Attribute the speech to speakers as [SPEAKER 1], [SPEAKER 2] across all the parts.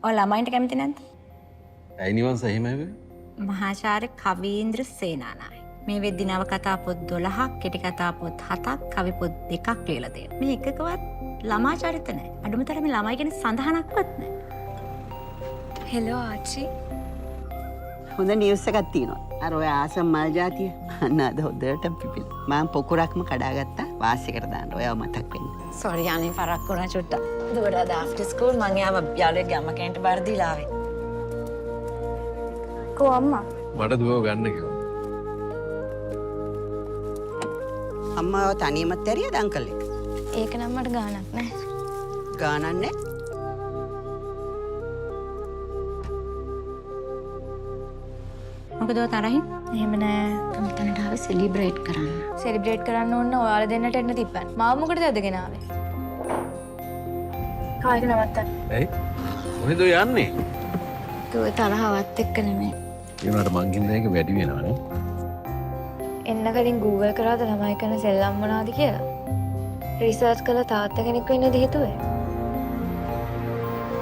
[SPEAKER 1] ඔය ළමයින්ට කැමති නැද්ද?
[SPEAKER 2] ඇයි නිවන්ස එහෙම වෙන්නේ?
[SPEAKER 1] මහාචාර්ය කවීන්ද්‍ර සේනානායක. මේ වෙද්දි නවකතා පොත් 12ක්, කෙටි කතා පොත් 7ක්, කවි පොත් 2ක් ලියලා තියෙනවා. මේ එකකවත් ළමා චරිත නැහැ. අඩුම තරමේ ළමයි ගැන සඳහනක්වත් නැහැ.
[SPEAKER 3] හෙලෝ ආච්චි.
[SPEAKER 4] හොඳ නිවුස් එකක් තියෙනවා. අර ඔය ආසම් මල් జాතිය. අන්න අද හොඳට පිපිල. මම පොකුරක්ම කඩාගත්තා වාසියකට දාන්න. ඔයාව මතක් වෙන්න.
[SPEAKER 1] සෝරි අනේ පරක් වුණා චුට්ටක්. දුවට අද ආෆ්ටර් ස්කූල් මං යාව යාළුවෙක්ගේ අම්ම කෙනෙක්ට බාර දීලා ආවේ.
[SPEAKER 3] කෝ අම්මා.
[SPEAKER 2] මට දුවව ගන්න කිව්වා.
[SPEAKER 4] අම්මාව තනියමත් ඇරියද අංකල් එක?
[SPEAKER 3] ඒක නම් මට ගාණක් නැහැ.
[SPEAKER 4] ගානක් නැහැ.
[SPEAKER 1] මොකද ඔය තරහින්?
[SPEAKER 3] එහෙම නෑ.
[SPEAKER 1] මෙතනට ආවේ සෙලිබ්‍රේට් කරන්න.
[SPEAKER 3] සෙලිබ්‍රේට් කරන්න ඕන ඔයාලා දෙන්නට එන්න තිබ්බන්. මාව මොකටද අදගෙන ආවේ? කායික නවත්තන්න.
[SPEAKER 2] ඇයි? කොහෙද ඔය යන්නේ?
[SPEAKER 3] දුව තරහවත් එක්ක නෙමෙයි.
[SPEAKER 2] ඒ වුණාට මං හින්දා ඒක වැඩි වෙනවනේ.
[SPEAKER 3] එන්න කලින් Google කරාද ළමයි කරන සෙල්ලම් මොනවද කියලා? රිසර්ච් කළා තාත්තා කෙනෙක් වෙන්නද හිතුවේ?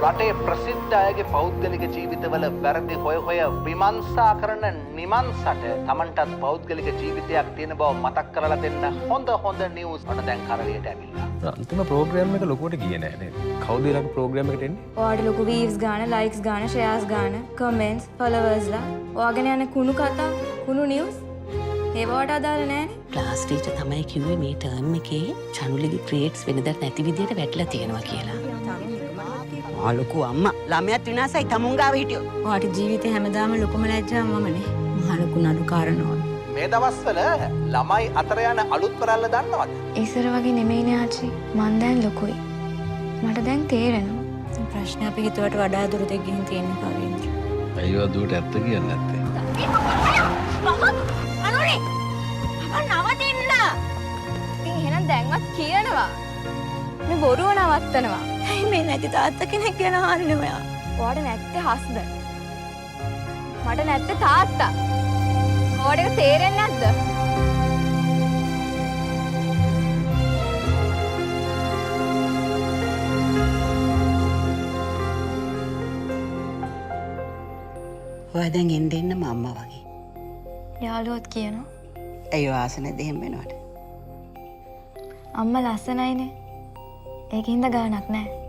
[SPEAKER 5] රටේ ප්‍රසිද්ධ අයගේ පෞද්ගලික ජීවිතවල වැරදි හොය විමර්ශා කරන නිමන්සට තමන්ටත් පෞද්ගලික ජීවිතයක් තියෙන බව මතක් කරලා දෙන්න හොඳ නිවුස් ඔන්න දැන් කරලියට ඇවිල්ලා.
[SPEAKER 2] අන්තිම ප්‍රෝග්‍රෑම් එක ලොකුවට ගියේ නෑ නේද? කවුද ඊළඟ ප්‍රෝග්‍රෑම් එකට එන්නේ?
[SPEAKER 3] ඔයාට ලොකු වීව්ස් ගාන, ලයික්ස් ගාන, ෂෙයාර්ස් ගාන, කමෙන්ට්ස්, ෆොලෝවර්ස්ලා. ඔයාගෙන යන කුණු කතා, කුණු නිවුස් ඒවට අදාළ නෑනේ.
[SPEAKER 6] ක්ලාස් ටීචර් තමයි කිව්වේ මේ ටර්ම් එකේ චනුලගේ ග්‍රේඩ්ස් වෙනදට නැති විදියට වැටලා තියෙනවා කියලා.
[SPEAKER 4] ආලුකු අම්මා ළමයාත් විනාසයි තමුන් ගාව හිටියෝ.
[SPEAKER 1] ඔයාට ජීවිතේ හැමදාම ලොකුම ලැජ්ජාව මමනේ. මහ ලොකු නඩු කාරණා.
[SPEAKER 5] මේ දවස්වල ළමයි අතර යන අලුත් පෙරල්ල දන්නවද?
[SPEAKER 3] ඉස්සර වගේ නෙමෙයිනේ ආච්චි. මං දැන් ලොකුයි. මට දැන් තේරෙනවා.
[SPEAKER 1] ප්‍රශ්නේ අපි හිතුවට වඩා දුරට ගිහින් තියෙන කවීන්ද්‍ර.
[SPEAKER 2] අයියෝ දුවට ඇත්ත කියන්නේ නැත්තේ.
[SPEAKER 1] අනුනේ! මම නවතින්න!
[SPEAKER 3] ඉතින් එහෙනම් දැන්වත් කියනවා. මේ බොරුව නවත්තනවා.
[SPEAKER 1] ඇයි මේ නැති තාත්තා කෙනෙක් ගැන අහන්නේ ඔයා?
[SPEAKER 3] ඔයාට නැත්තේ හස්ද? මට නැත්තේ තාත්තා. ඔයාට ඒක තේරෙන්නේ නැද්ද?
[SPEAKER 4] ඔයා දැන් එන්න අම්මා වගේ.
[SPEAKER 3] යාළුවොත් කියනවා.
[SPEAKER 4] ඇයි ඔය ආස නැද්ද එහෙම වෙනවට?
[SPEAKER 3] අම්මා ලස්සනයිනේ. ඒකින්ද ගාණක් නැහැ.